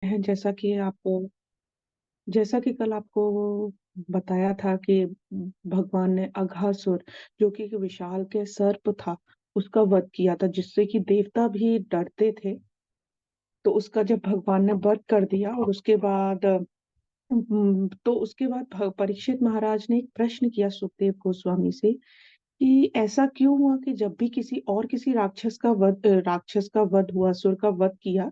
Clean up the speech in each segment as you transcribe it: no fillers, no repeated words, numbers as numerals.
हैं। जैसा कि कल आपको बताया था कि भगवान ने अघासुर, जो कि एक विशाल के सर्प था, उसका वध किया था, जिससे कि देवता भी डरते थे। तो उसका जब भगवान ने वध कर दिया, और उसके बाद परीक्षित महाराज ने एक प्रश्न किया सुखदेव गोस्वामी से कि ऐसा क्यों हुआ कि जब भी किसी राक्षस का वध हुआ, असुर का वध किया,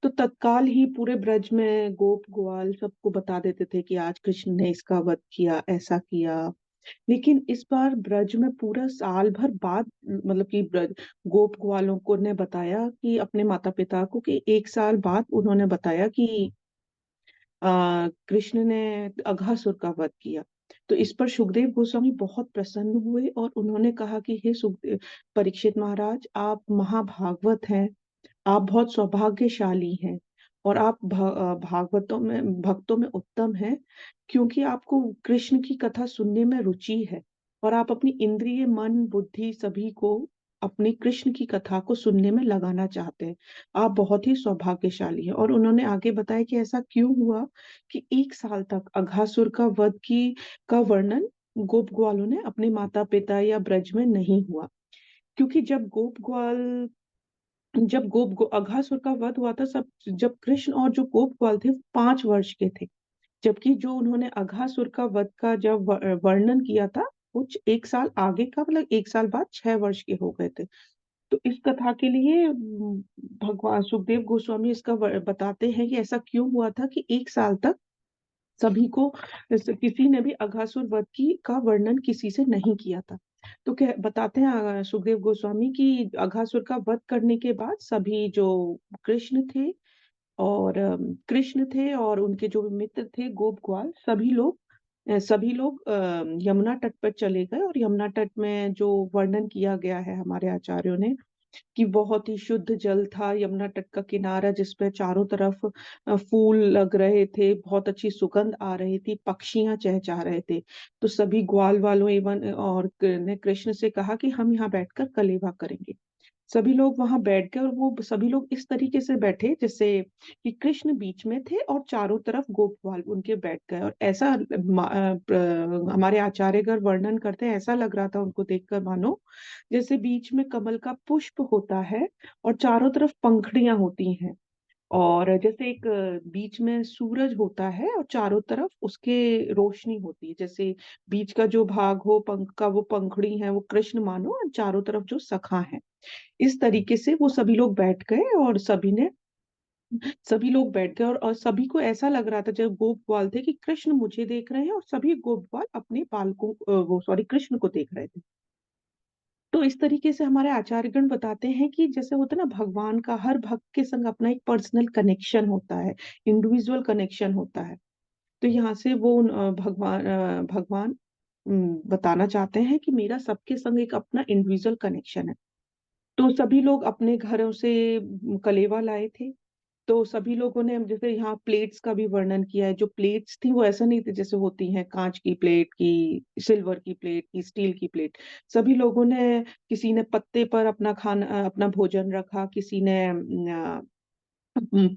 तो तत्काल ही पूरे ब्रज में गोप ग्वाल सबको बता देते थे कि आज कृष्ण ने इसका वध किया, ऐसा किया। लेकिन इस बार ब्रज में पूरा साल भर बाद, मतलब कि ब्रज गोप ग्वालों को ने बताया कि अपने माता पिता को, कि एक साल बाद उन्होंने बताया कि कृष्ण ने अघासुर का वध किया। तो इस पर सुखदेव गोस्वामी बहुत प्रसन्न हुए और उन्होंने कहा कि हे सुखदेव, परीक्षित महाराज, आप महाभागवत हैं, आप बहुत सौभाग्यशाली हैं, और आप भागवतों में भक्तों में उत्तम हैं, क्योंकि आपको कृष्ण की कथा सुनने में रुचि है, और आप अपनी इंद्रिय, मन, बुद्धि सभी को अपनी कृष्ण की कथा को सुनने में लगाना चाहते हैं। आप बहुत ही सौभाग्यशाली हैं। और उन्होंने आगे बताया कि ऐसा क्यों हुआ कि एक साल तक अघासुर का वध की का वर्णन गोप ग्वालों ने अपने माता पिता या ब्रज में नहीं हुआ। क्योंकि अघासुर का वध हुआ था, सब जब कृष्ण और जो गोप ग्वाल थे वो 5 वर्ष के थे। जबकि जो उन्होंने अघासुर का वध का जब वर्णन किया था, कुछ एक साल आगे का, मतलब एक साल बाद 6 वर्ष के हो गए थे। तो इस कथा के लिए भगवान सुखदेव गोस्वामी बताते हैं कि ऐसा क्यों हुआ था कि एक साल तक सभी को, किसी ने भी अघासुर वध की का वर्णन किसी से नहीं किया था। तो बताते हैं सुखदेव गोस्वामी कि अघासुर का वध करने के बाद सभी जो कृष्ण थे और उनके जो मित्र थे गोप ग्वाल, सभी लोग यमुना तट पर चले गए। और यमुना तट में जो वर्णन किया गया है हमारे आचार्यों ने, कि बहुत ही शुद्ध जल था यमुना तट का किनारा, जिसपे चारों तरफ फूल लग रहे थे, बहुत अच्छी सुगंध आ रही थी, पक्षियां चहचहा रहे थे। तो सभी ग्वाल वालों एवं और ने कृष्ण से कहा कि हम यहाँ बैठकर कलेवा करेंगे। सभी लोग वहां बैठ गए, और वो सभी लोग इस तरीके से बैठे जैसे कि कृष्ण बीच में थे और चारों तरफ गोपवाल उनके बैठ गए। और ऐसा हमारे आचार्यगण वर्णन करते हैं, ऐसा लग रहा था उनको देखकर मानो जैसे बीच में कमल का पुष्प होता है और चारों तरफ पंखुड़ियां होती हैं, और जैसे एक बीच में सूरज होता है और चारों तरफ उसके रोशनी होती है। जैसे बीच का जो भाग हो पंख का, वो पंखुड़ी है, वो कृष्ण मानो, और चारों तरफ जो सखा है। इस तरीके से वो सभी लोग बैठ गए, और सभी लोग बैठ गए, और सभी को ऐसा लग रहा था जब गोप ग्वाल थे कि कृष्ण मुझे देख रहे हैं, और सभी गोप ग्वाल अपने बालकों वो सॉरी कृष्ण को देख रहे थे। तो इस तरीके से हमारे आचार्यगण बताते हैं कि जैसे होता है ना, भगवान का हर भक्त के संग अपना एक पर्सनल कनेक्शन होता है, इंडिविजुअल कनेक्शन होता है। तो यहाँ से वो भगवान बताना चाहते हैं कि मेरा सबके संग एक अपना इंडिविजुअल कनेक्शन है। तो सभी लोग अपने घरों से कलेवा लाए थे। तो सभी लोगों ने, जैसे यहाँ प्लेट्स का भी वर्णन किया है, जो प्लेट्स थी वो ऐसा नहीं थी जैसे होती हैं कांच की प्लेट की, सिल्वर की प्लेट की, स्टील की प्लेट। सभी लोगों ने, किसी ने पत्ते पर अपना भोजन रखा, किसी ने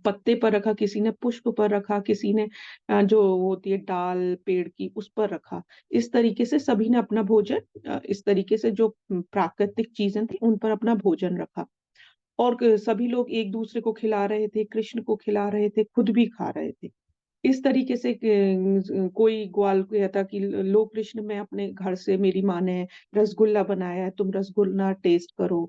पत्ते पर रखा, किसी ने पुष्प पर रखा, किसी ने जो होती है डाल पेड़ की उस पर रखा। इस तरीके से सभी ने अपना भोजन, इस तरीके से जो प्राकृतिक चीजें थी उन पर अपना भोजन रखा। और सभी लोग एक दूसरे को खिला रहे थे, कृष्ण को खिला रहे थे, खुद भी खा रहे थे। इस तरीके से कोई ग्वाल कहता कि लो कृष्ण, मैं अपने घर से, मेरी माँ ने रसगुल्ला बनाया है, तुम रसगुल्ला टेस्ट करो।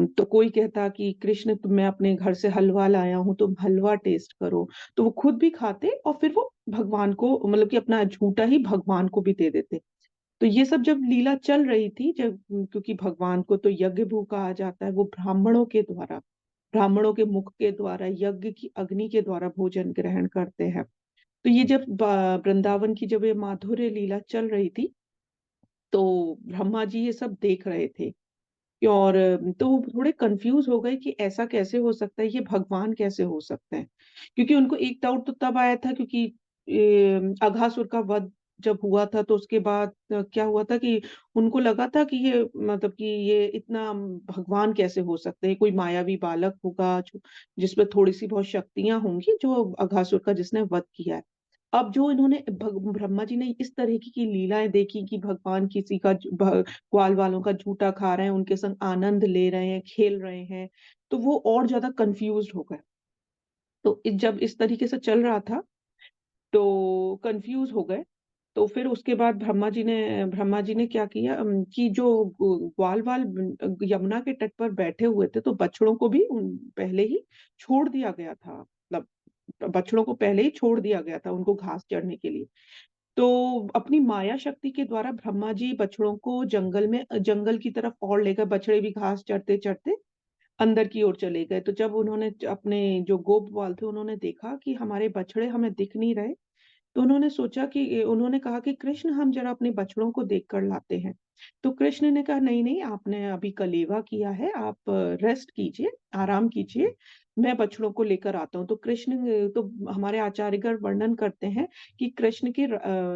तो कोई कहता कि कृष्ण, मैं अपने घर से हलवा लाया हूँ, तुम हलवा टेस्ट करो। तो वो खुद भी खाते और फिर वो भगवान को, मतलब कि अपना झूठा ही भगवान को भी दे देते। तो ये सब जब लीला चल रही थी, जब, क्योंकि भगवान को तो यज्ञ भू कहा जाता है, वो ब्राह्मणों के मुख के द्वारा, यज्ञ की अग्नि के द्वारा भोजन ग्रहण करते हैं। तो ये जब वृंदावन की जब ये माधुर्य लीला चल रही थी, तो ब्रह्मा जी ये सब देख रहे थे। और तो वो थोड़े कंफ्यूज हो गए कि ऐसा कैसे हो सकता है, ये भगवान कैसे हो सकते हैं। क्योंकि उनको एक डाउट तो तब आया था, क्योंकि अघासुर का वध जब हुआ था तो उसके बाद क्या हुआ था कि उनको लगा था कि ये मतलब कि ये इतना भगवान कैसे हो सकते हैं? कोई मायावी बालक होगा जो जिसमें थोड़ी-सी बहुत शक्तियाँ होंगी जो अघासुर का जिसने वध किया है। अब जो इन्होंने ब्रह्मा जी ने इस तरह की लीलाएँ देखी कि भगवान किसी का ज भ ग्वाल वालों का झूठा खा रहे हैं, उनके संग आनंद ले रहे हैं, खेल रहे हैं, तो वो और ज़्यादा कन्फ्यूज़्ड हो गए। तो जब इस तरीके से चल रहा था तो कन्फ्यूज़ हो गए। तो फिर उसके बाद ब्रह्मा जी ने क्या किया कि जो ग्वाल-वाल यमुना के तट पर बैठे हुए थे, तो बछड़ों को भी पहले ही छोड़ दिया गया था। मतलब बछड़ों को पहले ही छोड़ दिया गया था उनको घास चरने के लिए। तो अपनी माया शक्ति के द्वारा ब्रह्मा जी बछड़ों को जंगल की तरफ और ले गए, बछड़े भी घास चरते-चरते अंदर की ओर चले गए। तो जब उन्होंने अपने जो गोपवाल थे, उन्होंने देखा कि हमारे बछड़े हमें दिख नहीं रहे, तो उन्होंने कहा कि कृष्ण हम ज़रा अपने बछड़ों को देख कर लाते हैं। तो कृष्ण ने कहा नहीं-नहीं आपने अभी कलेवा किया है, आप रेस्ट कीजिए, आराम कीजिए, मैं बछड़ों को लेकर आता हूँ। तो हमारे आचार्यगण वर्णन करते हैं कि कृष्ण के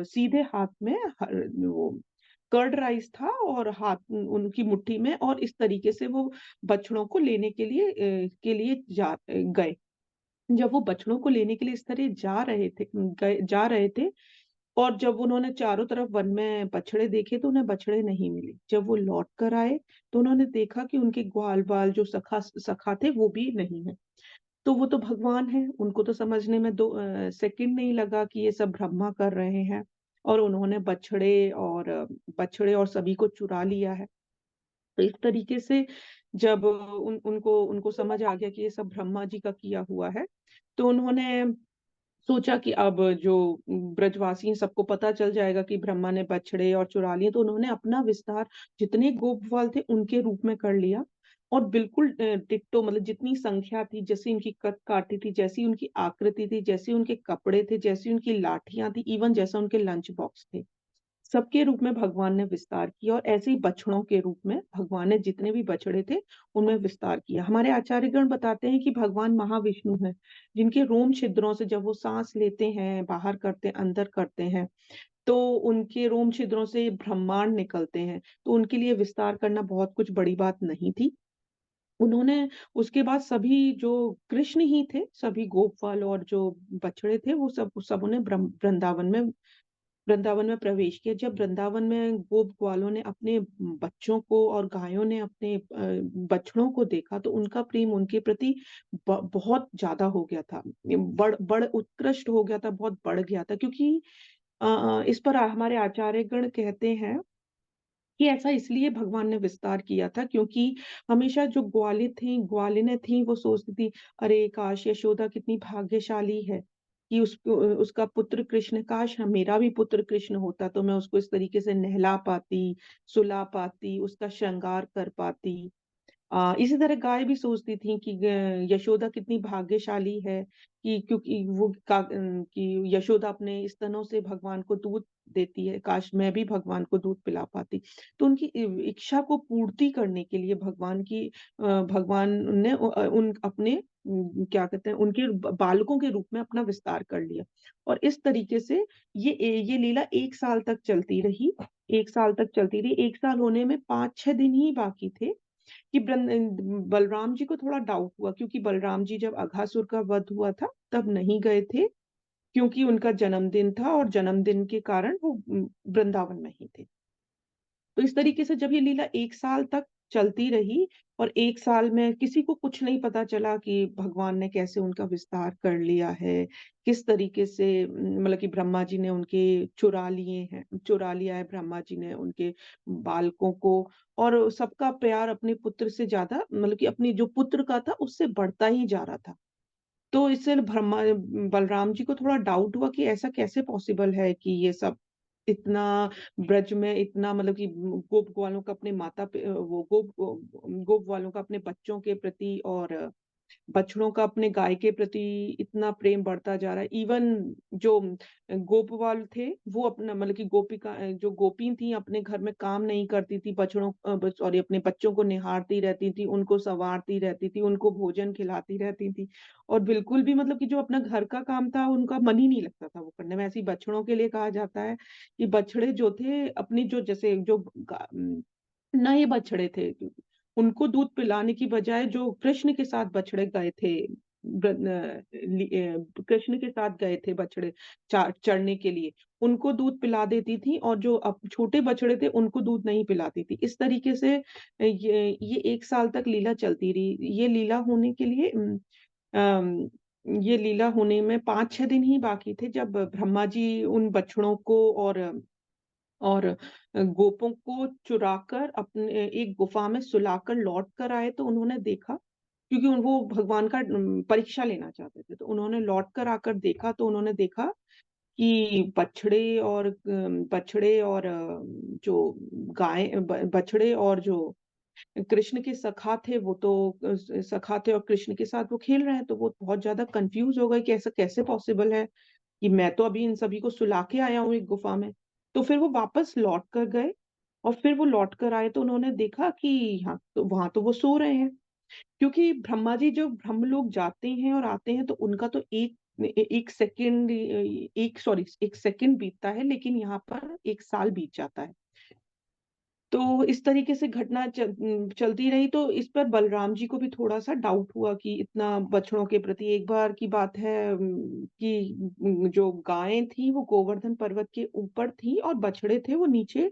सीधे हाथ में वो कर्ड राइस था और उनकी मुट्ठी में और इस तरीके से वो बछड़ों को लेने के लिए गए। जब वो बछड़ों को लेने के लिए इस तरह जा रहे थे और जब उन्होंने चारों तरफ वन में बछड़े देखे तो उन्हें बछड़े नहीं मिले। जब वो लौट कर आए तो उन्होंने देखा कि उनके ग्वाल-बाल जो सखा थे वो भी नहीं है। तो वो तो भगवान हैं, उनको तो समझने में 2 सेकंड नहीं लगा कि ये सब ब्रह्मा कर रहे हैं और उन्होंने बछड़े और सभी को चुरा लिया है। तो इस तरीके से जब उनको समझ आ गया कि ये सब ब्रह्मा जी का किया हुआ है, तो उन्होंने सोचा कि अब जो ब्रजवासी हैं सबको पता चल जाएगा कि ब्रह्मा ने बछड़े और चुरा लिए, तो उन्होंने अपना विस्तार जितने गोपवाल थे उनके रूप में कर लिया और बिल्कुल डिट्टो मतलब जितनी संख्या थी, जैसी उनकी कद-काठी थी, जैसी उनकी आकृति थी, जैसे उनके कपड़े थे, जैसी उनकी लाठियाँ थी, इवन जैसा उनके लंच बॉक्स थे। सबके रूप में भगवान ने विस्तार किया और ऐसे ही बछड़ों के रूप में भगवान ने जितने भी बछड़े थे, उनमें विस्तार किया। हमारे आचार्यगण बताते हैं कि भगवान महाविष्णु हैं, जिनके रोम छिद्रों से जब वो साँस लेते हैं, बाहर करते हैं, अंदर करते हैं, तो उनके रोम छिद्रों से ब्रह्मांड निकलते हैं। तो उनके लिए विस्तार करना बहुत कुछ बड़ी बात नहीं थी। उन्होंने उसके बाद सभी जो कृष्ण ही थे, सभी गोपवाल और जो बछड़े थे, वो सबों ने वृंदावन में प्रवेश किया। जब वृंदावन में गोप ग्वालों ने अपने बच्चों को और गायों ने अपने बछड़ों को देखा तो उनका प्रेम उनके प्रति बहुत ज़्यादा हो गया था। बड़ उत्कृष्ट हो गया था, बहुत बढ़ गया था क्योंकि इस पर हमारे आचार्यगण कहते हैं कि ऐसा इसलिए भगवान ने विस्तार किया था क्योंकि हमेशा जो ग्वालिनें थीं वो सोचती थी, अरे काश यशोदा कितनी भाग्यशाली है कि उसका पुत्र कृष्ण काश मेरा भी पुत्र कृष्ण होता तो मैं उसको इस तरीके से नहला पाती, सुला पाती, उसका श्रृंगार कर पाती। इसी तरह गाय भी सोचती थी कि यशोदा कितनी भाग्यशाली है कि क्योंकि कि यशोदा अपने स्तनों से भगवान को दूध देती है, काश मैं भी भगवान को दूध पिला पाती। तो उनकी इच्छा को पूर्ति करने के लिए भगवान ने उन अपने क्या कहते हैं उनके बालकों के रूप में अपना विस्तार कर लिया। और इस तरीके से ये लीला 1 साल तक चलती रही। 1 साल तक चलती रही। 1 साल होने में 5-6 दिन ही बाकी थे कि बलराम जी को थोड़ा डाउट हुआ क्योंकि बलराम जी जब अघासुर का वध हुआ था, तब नहीं गए थे क्योंकि उनका जन्मदिन था और जन्मदिन के कारण वो वृंदावन में ही थे। तो इस तरीके से जब ये लीला 1 साल तक चलती रही और 1 साल में किसी को कुछ नहीं पता चला कि भगवान ने कैसे उनका विस्तार कर लिया है, किस तरीके से मतलब कि ब्रह्मा जी ने चुरा लिया है ब्रह्मा जी ने उनके बालकों को और सबका प्यार अपने पुत्र से ज़्यादा मतलब कि अपने जो पुत्र का था उससे बढ़ता ही जा रहा था। तो इससे बलराम जी को थोड़ा डाउट हुआ कि ऐसा कैसे पॉसिबल है कि ये सब इतना ब्रज में इतना मतलब कि गोप ग्वालों का अपने गोप ग्वालों का अपने बच्चों के प्रति और बछड़ों का अपने गाय के प्रति इतना प्रेम बढ़ता जा रहा है। इवन जो गोपवाल थे, वो अपना मतलब कि जो गोपी थी अपने घर में काम नहीं करती थी, सॉरी अपने बच्चों को निहारती रहती थी, उनको सँवारती रहती थी, उनको भोजन खिलाती रहती थी और बिल्कुल भी मतलब कि जो अपना घर का काम था, उनका मन ही नहीं लगता था वो करने में। ऐसे ही बछड़ों के लिए कहा जाता है कि बछड़े जो थे अपनी जो जैसे जो नए बछड़े थे, उनको दूध पिलाने की बजाय जो कृष्ण के साथ बछड़े गए थे, कृष्ण के साथ गए थे बछड़े चरने के लिए, उनको दूध पिला देती थी और जो अब छोटे बछड़े थे उनको दूध नहीं पिलाती थी। इस तरीके से ये 1 साल तक लीला चलती रही। ये लीला होने में 5-6 दिन ही बाकी थे जब ब्रह्मा जी उन बछड़ों को और गोपों को चुराकर अपने एक गुफा में सुलाकर लौट कर आए, तो उन्होंने देखा, क्योंकि वो भगवान का परीक्षा लेना चाहते थे। तो उन्होंने लौट कर आकर देखा, तो उन्होंने देखा कि बछड़े और बछड़े और जो कृष्ण के सखा थे, वो तो सखा थे और कृष्ण के साथ वो खेल रहे हैं। तो वो बहुत ज़्यादा कन्फ्यूज़ हो गए कि ऐसा कैसे पॉसिबल है कि मैं तो अभी इन सभी को सुला के आया हूँ एक गुफा में। तो फिर वो वापस लौट कर गए और फिर वो लौट कर आए, तो उन्होंने देखा कि हाँ, तो वहाँ तो वो सो रहे हैं। क्योंकि ब्रह्मा जी जब ब्रह्मलोक जाते हैं और आते हैं, तो उनका तो एक सेकंड 1 सेकंड बीतता है, लेकिन यहाँ पर 1 साल बीत जाता है। तो इस तरीके से घटना चलती रही, तो इस पर बलराम जी को भी थोड़ा-सा डाउट हुआ कि इतना बछड़ों के प्रति। एक बार की बात है कि जो गायें थी वो गोवर्धन पर्वत के ऊपर थी और बछड़े थे वो नीचे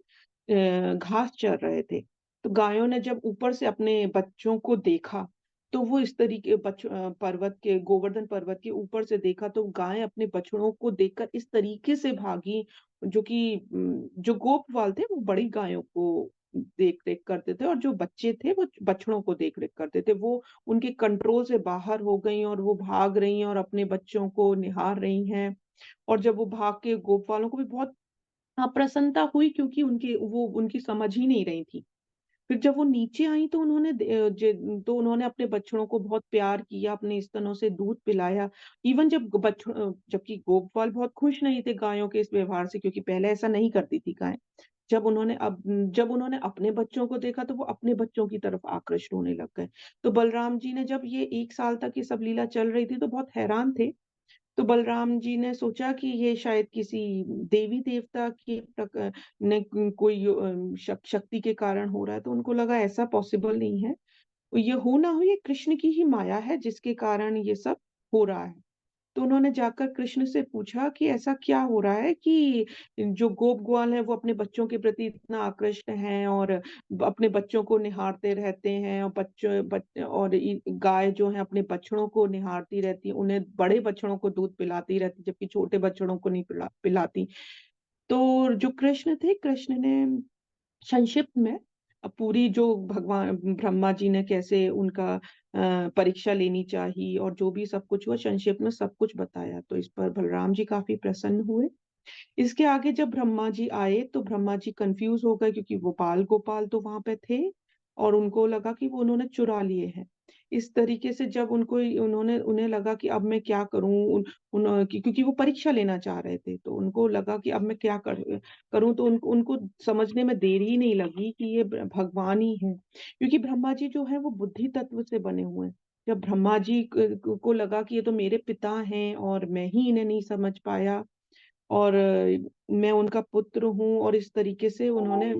घास चर रहे थे। तो गायों ने जब ऊपर से अपने बच्चों को देखा, तो वो इस तरीके गोवर्धन पर्वत के ऊपर से देखा, तो गायें अपने बछड़ों को देखकर इस तरीके से भागी, जो गोपवाल थे वो बड़ी गायों को देख-रेख करते थे और जो बच्चे थे वो बछड़ों को देख-रेख करते थे। वो उनके कंट्रोल से बाहर हो गई और वो भाग रही हैं और अपने बच्चों को निहार रही हैं। और जब वो भाग के गोपवालों को भी बहुत अप्रसन्नता हुई, क्योंकि वो उनकी समझ ही नहीं रही थी। फिर जब वो नीचे आई, तो उन्होंने अपने बछड़ों को बहुत प्यार किया, अपने स्तनों से दूध पिलाया। इवन जबकि गोपवाल बहुत खुश नहीं थे गायों के इस व्यवहार से, क्योंकि पहले ऐसा नहीं करती थी गाय। जब उन्होंने अपने बच्चों को देखा, तो वो अपने बच्चों की तरफ आकृष्ट होने लग गए। तो बलराम जी ने, जब ये 1 साल तक ये सब लीला चल रही थी, तो बहुत हैरान थे। तो बलराम जी ने सोचा कि ये शायद किसी देवी-देवता की कोई शक्ति के कारण हो रहा है, तो उनको लगा ऐसा पॉसिबल नहीं है। ये हो ना हो, ये कृष्ण की ही माया है जिसके कारण ये सब हो रहा है। तो उन्होंने जाकर कृष्ण से पूछा कि ऐसा क्या हो रहा है कि जो गोप ग्वाल हैं वो अपने बच्चों के प्रति इतना आकृष्ट हैं और अपने बच्चों को निहारते रहते हैं, और गाय जो है अपने बछड़ों को निहारती रहती है, उन्हें बड़े बछड़ों को दूध पिलाती रहती, जबकि छोटे बछड़ों को नहीं पिलाती। तो जो कृष्ण थे, कृष्ण ने संक्षिप्त में पूरी जो भगवान ब्रह्मा जी ने कैसे उनका परीक्षा लेनी चाहिए और जो भी सब कुछ हुआ, संक्षिप्त में सब कुछ बताया। तो इस पर बलराम जी काफ़ी प्रसन्न हुए। इसके आगे जब ब्रह्मा जी आए, तो ब्रह्मा जी कन्फ्यूज़ हो गए, क्योंकि वो बाल-गोपाल तो वहाँ पे थे और उनको लगा कि वो उन्होंने चुरा लिए हैं। इस तरीके से जब उन्हें लगा कि अब मैं क्या करूँ? क्योंकि वो परीक्षा लेना चाह रहे थे, तो उनको लगा कि अब मैं क्या करूँ? तो उनको समझने में देर ही नहीं लगी कि ये भगवान ही हैं। क्योंकि ब्रह्मा जी जो हैं वो बुद्धि तत्व से बने हुए हैं। जब ब्रह्मा जी को लगा कि ये तो मेरे पिता हैं और मैं ही इन्हें नहीं समझ पाया, और मैं उनका पुत्र हूँ, और इस तरीके से उन्होंने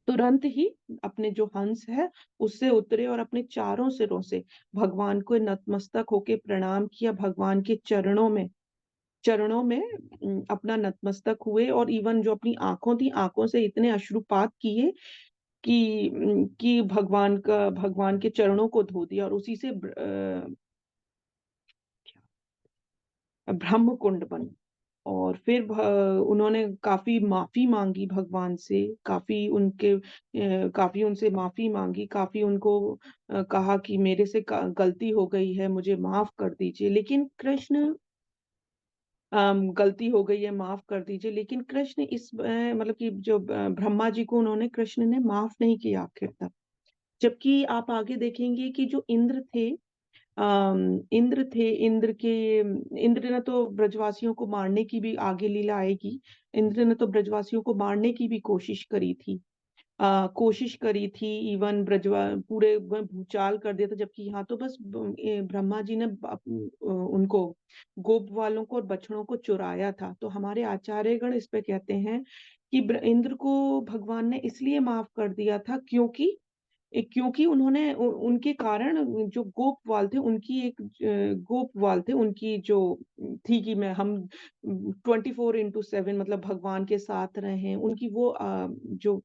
तुरंत ही अपने जो हंस है उससे उतरे और अपने चारों सिरों से भगवान को नतमस्तक होके प्रणाम किया, भगवान के चरणों में अपना नतमस्तक हुए, और इवन जो अपनी आँखों थी, आँखों से इतने अश्रुपात किए कि भगवान के चरणों को धो दिया, और उसी से ब्रह्म कुंड बना। और फिर उन्होंने काफ़ी माफ़ी माँगी भगवान से, काफ़ी उनसे माफ़ी माँगी, काफ़ी उनको कहा कि मेरे से गलती हो गई है, मुझे माफ़ कर दीजिए। लेकिन गलती हो गई है, माफ़ कर दीजिए। लेकिन कृष्ण मतलब कि जो ब्रह्मा जी को कृष्ण ने माफ़ नहीं किया आखिर तक। जबकि आप आगे देखेंगे कि जो इंद्र थे, इंद्र थे, इंद्र ने तो ब्रजवासियों को मारने की भी, आगे लीला आएगी, इंद्र ने तो ब्रजवासियों को मारने की भी कोशिश करी थी। इवन ब्रजवा पूरे में भूचाल कर दिया था, जबकि यहाँ तो बस ब्रह्मा जी ने उनको, गोप वालों को और बछड़ों को चुराया था। तो हमारे आचार्यगण इस पे कहते हैं कि इंद्र को भगवान ने इसलिए माफ कर दिया था क्योंकि उन्होंने उनके कारण जो गोपवाल थे, गोपवाल थे उनकी जो थी कि मैं हम 24/7 मतलब भगवान के साथ रहे, उनकी वो जो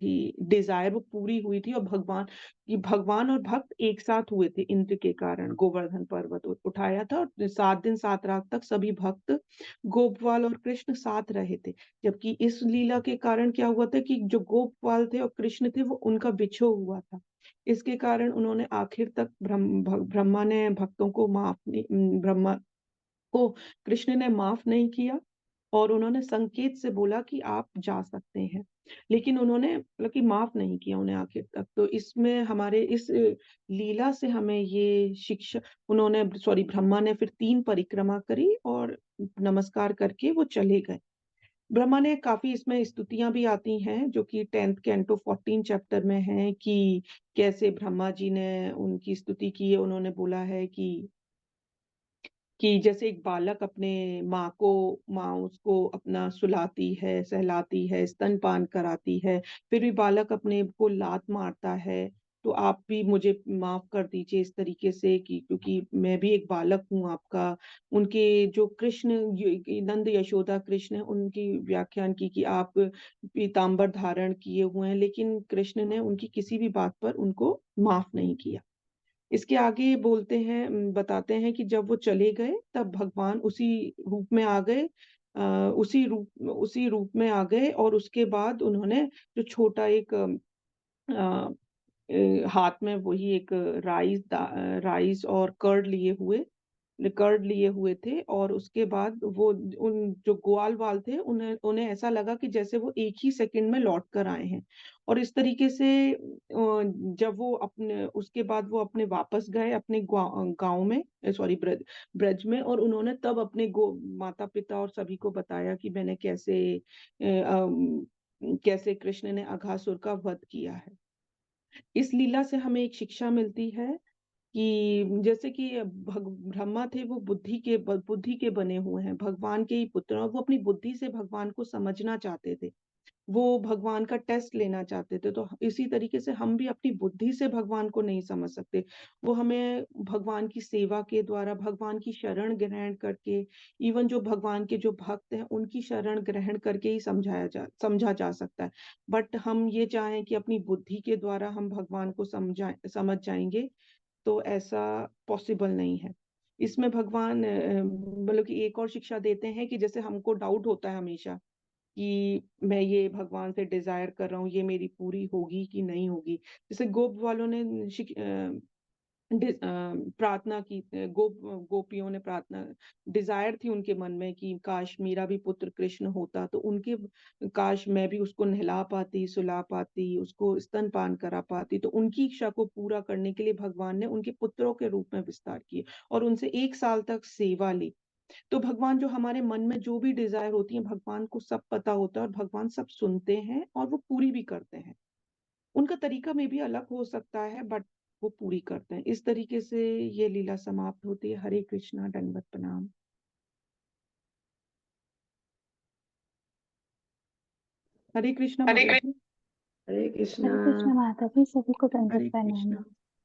थी डिजायर वो पूरी हुई थी। और भगवान और भक्त एक साथ हुए थे इंद्र के कारण। गोवर्धन पर्वत उठाया था और 7 दिन 7 रात तक सभी भक्त गोपवाल और कृष्ण साथ रहे थे। जबकि इस लीला के कारण क्या हुआ था कि जो गोपवाल थे और कृष्ण थे वो उनका बिछो हुआ था। इसके कारण उन्होंने आखिर तक ब्रह्मा ने भक्तों को माफ नहीं, ब्रह्मा को कृष्ण ने माफ नहीं किया और उन्होंने संकेत से बोला कि आप जा सकते हैं, लेकिन उन्होंने मतलब कि माफ नहीं किया उन्हें आखिर तक। तो इसमें हमारे इस लीला से हमें ये शिक्षा, उन्होंने सॉरी ब्रह्मा ने फिर 3 परिक्रमा करी और नमस्कार करके वो चले गए। ब्रह्मा ने काफी, इसमें स्तुतियां भी आती हैं जो कि 10th कैंटो 14 चैप्टर में है कि कैसे ब्रह्मा जी ने उनकी स्तुति की है। उन्होंने बोला है कि जैसे एक बालक अपने माँ उसको अपना सुलाती है, सहलाती है, स्तनपान कराती है, फिर भी बालक अपने को लात मारता है, तो आप भी मुझे माफ कर दीजिए इस तरीके से कि क्योंकि मैं भी एक बालक हूँ आपका। उनके जो कृष्ण, नंद यशोदा कृष्ण है, उनकी व्याख्यान की कि आप पीताम्बर धारण किए हुए हैं, लेकिन कृष्ण ने उनकी किसी भी बात पर उनको माफ नहीं किया। इसके आगे बोलते हैं, बताते हैं कि जब वो चले गए तब भगवान उसी रूप में आ गए, उसी रूप में आ गए। और उसके बाद उन्होंने जो छोटा एक हाथ में वही एक राइस और कर्ड लिए हुए थे। और उसके बाद वो उन जो ग्वाल वाल थे, उन्हें उन्हें ऐसा लगा कि जैसे वो एक ही सेकंड में लौट कर आए हैं। और इस तरीके से जब वो अपने, उसके बाद वो अपने वापस गए अपने गांव में, सॉरी ब्रज में। और उन्होंने तब अपने गो माता पिता और सभी को बताया कि मैंने कैसे कृष्ण ने अघासुर का वध किया है। इस लीला से हमें एक शिक्षा मिलती है कि जैसे कि ब्रह्मा थे, वो बुद्धि के बने हुए हैं, भगवान के ही पुत्र हैं, और वो अपनी बुद्धि से भगवान को समझना चाहते थे, वो भगवान का टेस्ट लेना चाहते थे। तो इसी तरीके से हम भी अपनी बुद्धि से भगवान को नहीं समझ सकते। वो हमें भगवान की सेवा के द्वारा, भगवान की शरण ग्रहण करके, इवन जो भगवान के जो भक्त हैं उनकी शरण ग्रहण करके ही समझा जा सकता है। बट हम ये चाहें कि अपनी बुद्धि के द्वारा हम भगवान को समझ जाएंगे, तो ऐसा पॉसिबल नहीं है। इसमें भगवान मतलब कि एक और शिक्षा देते हैं कि जैसे हमको डाउट होता है हमेशा कि मैं ये भगवान से डिजायर कर रहा हूँ, ये मेरी पूरी होगी कि नहीं होगी। जैसे गोप वालों ने प्रार्थना की, गोपियों ने प्रार्थना, डिजायर थी उनके मन में कि काश मेरा भी पुत्र कृष्ण होता, तो उनके काश मैं भी उसको नहला पाती, सुला पाती, उसको स्तनपान करा पाती। तो उनकी इच्छा को पूरा करने के लिए भगवान ने उनके पुत्रों के रूप में विस्तार किए और उनसे 1 साल तक सेवा ली। तो भगवान, जो हमारे मन में जो भी डिजायर होती है, भगवान को सब पता होता है और भगवान सब सुनते हैं और वो पूरी भी करते हैं। उनका तरीका में भी अलग हो सकता है, बट वो पूरी करते हैं। इस तरीके से ये लीला समाप्त होती है। हरे कृष्णा, दंडवत प्रणाम। हरे कृष्णा हरे माता कृष्ण। जी। हरे हरे कृष्णा। कृष्ण माता जी, सभी को दंडवत हरे प्रणाम। कृष्णा।